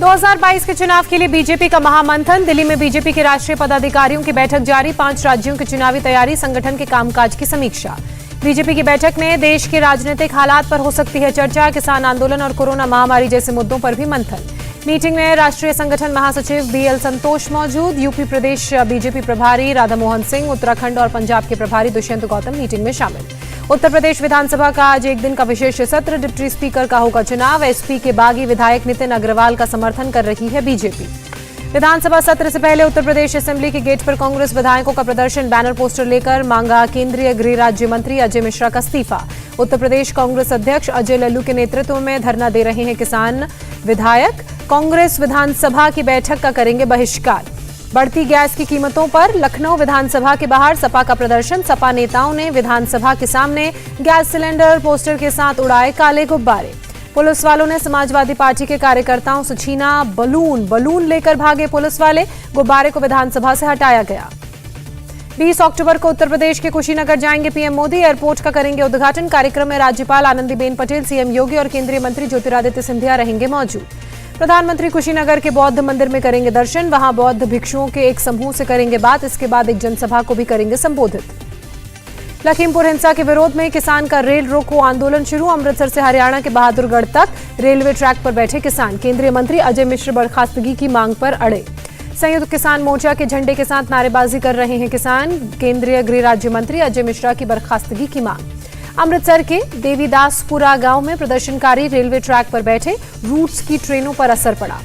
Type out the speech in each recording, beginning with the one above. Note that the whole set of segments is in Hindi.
2022 के चुनाव के लिए बीजेपी का महामंथन। दिल्ली में बीजेपी के राष्ट्रीय पदाधिकारियों की बैठक जारी। 5 राज्यों की चुनावी तैयारी, संगठन के कामकाज की समीक्षा। बीजेपी की बैठक में देश के राजनीतिक हालात पर हो सकती है चर्चा। किसान आंदोलन और कोरोना महामारी जैसे मुद्दों पर भी मंथन। मीटिंग में राष्ट्रीय संगठन महासचिव बीएल संतोष मौजूद। यूपी प्रदेश बीजेपी प्रभारी राधा मोहन सिंह, उत्तराखंड और पंजाब के प्रभारी दुष्यंत गौतम मीटिंग में शामिल। उत्तर प्रदेश विधानसभा का आज एक दिन का विशेष सत्र। डिप्टी स्पीकर का होगा चुनाव। एसपी के बागी विधायक नितिन अग्रवाल का समर्थन कर रही है बीजेपी। विधानसभा सत्र से पहले उत्तर प्रदेश असेंबली के गेट पर कांग्रेस विधायकों का प्रदर्शन। बैनर पोस्टर लेकर मांगा केंद्रीय गृह राज्य मंत्री अजय मिश्रा का इस्तीफा। उत्तर प्रदेश कांग्रेस अध्यक्ष अजय लल्लू के नेतृत्व में धरना दे रहे हैं किसान विधायक। कांग्रेस विधानसभा की बैठक का करेंगे बहिष्कार। बढ़ती गैस की कीमतों पर लखनऊ विधानसभा के बाहर सपा का प्रदर्शन। सपा नेताओं ने विधानसभा के सामने गैस सिलेंडर पोस्टर के साथ उड़ाए काले गुब्बारे। पुलिस वालों ने समाजवादी पार्टी के कार्यकर्ताओं से छीना बलून लेकर भागे पुलिस वाले। गुब्बारे को विधानसभा से हटाया गया। 20 अक्टूबर को उत्तर प्रदेश के कुशीनगर जाएंगे पीएम मोदी। एयरपोर्ट का करेंगे उद्घाटन। कार्यक्रम में राज्यपाल आनंदीबेन पटेल, सीएम योगी और केंद्रीय मंत्री ज्योतिरादित्य सिंधिया रहेंगे मौजूद। प्रधानमंत्री कुशीनगर के बौद्ध मंदिर में करेंगे दर्शन। वहां बौद्ध भिक्षुओं के एक समूह से करेंगे बात। इसके बाद एक जनसभा को भी करेंगे संबोधित। लखीमपुर हिंसा के विरोध में किसान का रेल रोको आंदोलन शुरू। अमृतसर से हरियाणा के बहादुरगढ़ तक रेलवे ट्रैक पर बैठे किसान। केंद्रीय मंत्री अजय मिश्र बर्खास्तगी की मांग पर अड़े। संयुक्त किसान मोर्चा के झंडे के साथ नारेबाजी कर रहे हैं किसान। केंद्रीय गृह राज्य मंत्री अजय मिश्रा की बर्खास्तगी की मांग। अमृतसर के देवीदासपुरा गांव में प्रदर्शनकारी रेलवे ट्रैक पर बैठे। रूट्स की ट्रेनों पर असर पड़ा।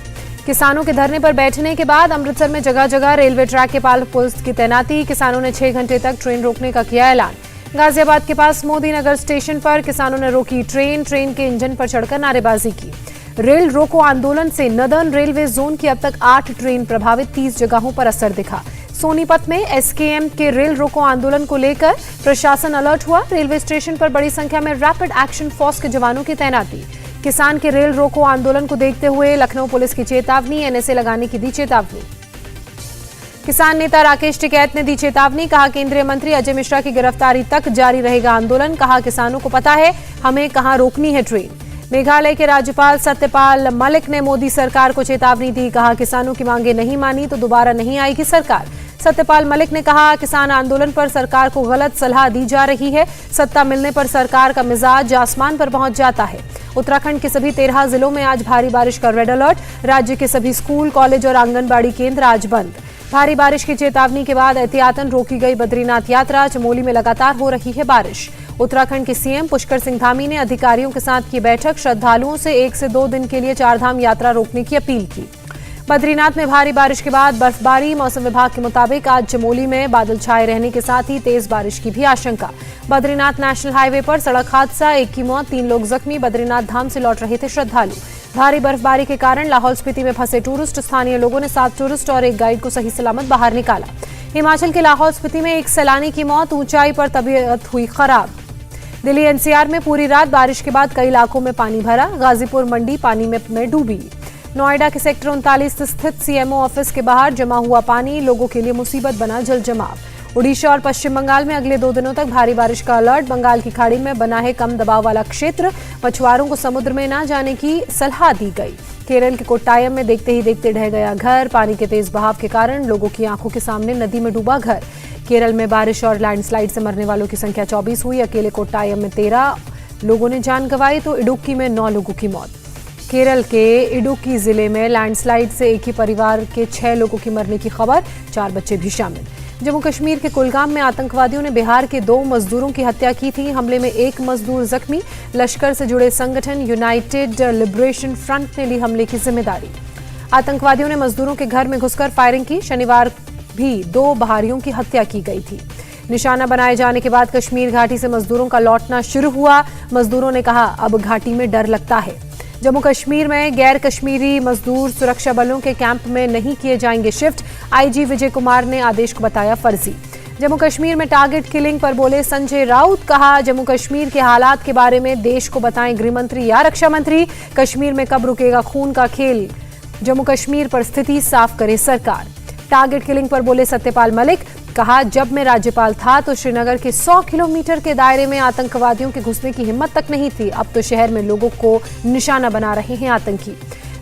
किसानों के धरने पर बैठने के बाद अमृतसर में जगह जगह रेलवे ट्रैक के पास पुलिस की तैनाती। किसानों ने 6 घंटे तक ट्रेन रोकने का किया ऐलान। गाजियाबाद के पास मोदी नगर स्टेशन पर किसानों ने रोकी ट्रेन के इंजन पर चढ़कर नारेबाजी की। रेल रोको आंदोलन से नदर्न रेलवे जोन की अब तक 8 ट्रेन प्रभावित, 30 जगहों पर असर दिखा। सोनीपत में एसकेएम के रेल रोको आंदोलन को लेकर प्रशासन अलर्ट हुआ। रेलवे स्टेशन पर बड़ी संख्या में रैपिड एक्शन फोर्स के जवानों की तैनाती। किसान के रेल रोको आंदोलन को देखते हुए लखनऊ पुलिस की चेतावनी। एनएसए लगाने की दी चेतावनी। किसान नेता राकेश टिकैत ने दी चेतावनी। कहा केंद्रीय मंत्री अजय मिश्रा की गिरफ्तारी तक जारी रहेगा आंदोलन। कहा किसानों को पता है हमें कहां रोकनी है ट्रेन। मेघालय के राज्यपाल सत्यपाल मलिक ने मोदी सरकार को चेतावनी दी। कहा किसानों की मांगे नहीं मानी तो दोबारा नहीं आएगी सरकार। सत्यपाल मलिक ने कहा किसान आंदोलन पर सरकार को गलत सलाह दी जा रही है। सत्ता मिलने पर सरकार का मिजाज आसमान पर पहुंच जाता है। उत्तराखंड के सभी 13 जिलों में आज भारी बारिश का रेड अलर्ट। राज्य के सभी स्कूल, कॉलेज और आंगनबाड़ी केंद्र आज बंद। भारी बारिश की चेतावनी के बाद एहतियातन रोकी गई बद्रीनाथ यात्रा। चमोली में लगातार हो रही है बारिश। उत्तराखंड के सीएम पुष्कर सिंह धामी ने अधिकारियों के साथ की बैठक। श्रद्धालुओं से 1 से 2 दिन के लिए चारधाम यात्रा रोकने की अपील की। बद्रीनाथ में भारी बारिश के बाद बर्फबारी। मौसम विभाग के मुताबिक आज चमोली में बादल छाए रहने के साथ ही तेज बारिश की भी आशंका। बद्रीनाथ नेशनल हाईवे पर सड़क हादसा, 1 की मौत, 3 लोग जख्मी। बद्रीनाथ धाम से लौट रहे थे श्रद्धालु। भारी बर्फबारी के कारण लाहौल स्पीति में फंसे टूरिस्ट। स्थानीय लोगों ने 7 टूरिस्ट और 1 गाइड को सही सलामत बाहर निकाला। हिमाचल के लाहौल स्पीति में 1 सैलानी की मौत। ऊंचाई पर तबीयत हुई खराब। दिल्ली एनसीआर में पूरी रात बारिश के बाद कई इलाकों में पानी भरा। गाजीपुर मंडी पानी में डूबी। नोएडा के सेक्टर 39 स्थित सीएमओ ऑफिस के बाहर जमा हुआ पानी। लोगों के लिए मुसीबत बना जल जमाव। ओडिशा और पश्चिम बंगाल में अगले 2 दिनों तक भारी बारिश का अलर्ट। बंगाल की खाड़ी में बना है कम दबाव वाला क्षेत्र। मछुआरों को समुद्र में न जाने की सलाह दी गई। केरल के कोट्टायम में देखते ही देखते ढह गया घर। पानी के तेज बहाव के कारण लोगों की आंखों के सामने नदी में डूबा घर। केरल में बारिश और लैंडस्लाइड से मरने वालों की संख्या 24 हुई। अकेले कोट्टायम में 13 लोगों ने जान गंवाई तो इडुक्की में 9 लोगों की मौत। केरल के इडुक्की जिले में लैंडस्लाइड से एक ही परिवार के 6 लोगों की मरने की खबर, 4 बच्चे भी शामिल। जम्मू कश्मीर के कुलगाम में आतंकवादियों ने बिहार के 2 मजदूरों की हत्या की थी। हमले में 1 मजदूर जख्मी। लश्कर से जुड़े संगठन यूनाइटेड लिबरेशन फ्रंट ने ली हमले की जिम्मेदारी। आतंकवादियों ने मजदूरों के घर में घुसकर फायरिंग की। शनिवार भी 2 बहारियों की हत्या की गई थी। निशाना बनाए जाने के बाद कश्मीर घाटी से मजदूरों का लौटना शुरू हुआ। मजदूरों ने कहा अब घाटी में डर लगता है। जम्मू कश्मीर में गैर कश्मीरी मजदूर सुरक्षा बलों के कैंप में नहीं किए जाएंगे शिफ्ट। आईजी विजय कुमार ने आदेश को बताया फर्जी। जम्मू कश्मीर में टारगेट किलिंग पर बोले संजय राउत। कहा जम्मू कश्मीर के हालात के बारे में देश को बताएं गृह मंत्री या रक्षा मंत्री। कश्मीर में कब रुकेगा खून का खेल, जम्मू कश्मीर पर स्थिति साफ करे सरकार। टारगेट किलिंग पर बोले सत्यपाल मलिक। कहा जब मैं राज्यपाल था तो श्रीनगर के 100 किलोमीटर के दायरे में आतंकवादियों के घुसने की हिम्मत तक नहीं थी। अब तो शहर में लोगों को निशाना बना रहे हैं आतंकी।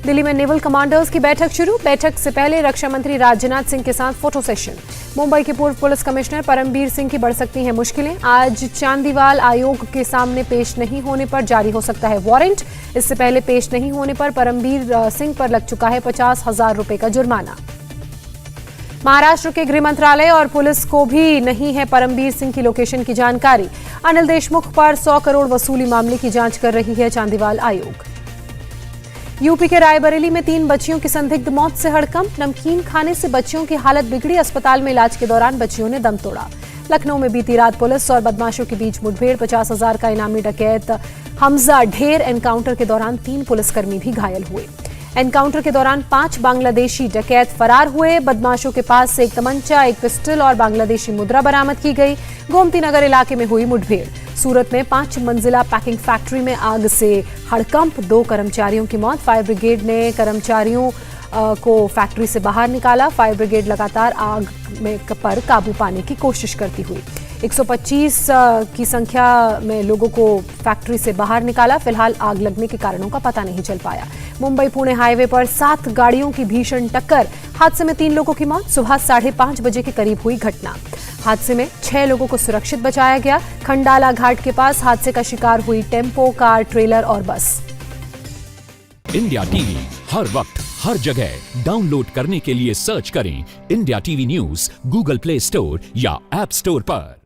दिल्ली में नेवल कमांडर्स की बैठक शुरू। बैठक से पहले रक्षा मंत्री राजनाथ सिंह के साथ फोटो सेशन। मुंबई के पूर्व पुलिस कमिश्नर परमबीर सिंह की बढ़ सकती हैं मुश्किलें। आज चांदीवाल आयोग के सामने पेश नहीं होने पर जारी हो सकता है वारंट। इससे पहले पेश नहीं होने पर परमबीर सिंह पर लग चुका है 50,000 रुपए का जुर्माना। महाराष्ट्र के गृह मंत्रालय और पुलिस को भी नहीं है परमबीर सिंह की लोकेशन की जानकारी। अनिल देशमुख पर 100 करोड़ वसूली मामले की जांच कर रही है चांदीवाल आयोग। यूपी के रायबरेली में 3 बच्चियों की संदिग्ध मौत से हड़कंप। नमकीन खाने से बच्चियों की हालत बिगड़ी। अस्पताल में इलाज के दौरान बच्चियों ने दम तोड़ा। लखनऊ में बीती रात पुलिस और बदमाशों के बीच मुठभेड़। 50,000 का इनामी डकैत हमजा ढेर एनकाउंटर के दौरान 3 पुलिसकर्मी भी घायल हुए। एनकाउंटर के दौरान 5 बांग्लादेशी डकैत फरार हुए। बदमाशों के पास से एक तमंचा, एक पिस्टल और बांग्लादेशी मुद्रा बरामद की गई। गोमती नगर इलाके में हुई मुठभेड़। सूरत में 5 मंजिला पैकिंग फैक्ट्री में आग से हड़कंप। 2 कर्मचारियों की मौत। फायर ब्रिगेड ने कर्मचारियों को फैक्ट्री से बाहर निकाला। फायर ब्रिगेड लगातार आग पर काबू पाने की कोशिश करती हुई 125 की संख्या में लोगों को फैक्ट्री से बाहर निकाला। फिलहाल आग लगने के कारणों का पता नहीं चल पाया। मुंबई पुणे हाईवे पर 7 गाड़ियों की भीषण टक्कर। हादसे में 3 लोगों की मौत। सुबह 5:30 बजे के करीब हुई घटना। हादसे में 6 लोगों को सुरक्षित बचाया गया। खंडाला घाट के पास हादसे का शिकार हुई टेम्पो, कार, ट्रेलर और बस। इंडिया टीवी हर वक्त हर जगह डाउनलोड करने के लिए सर्च करें India TV news Google play store या ऐप स्टोर पर।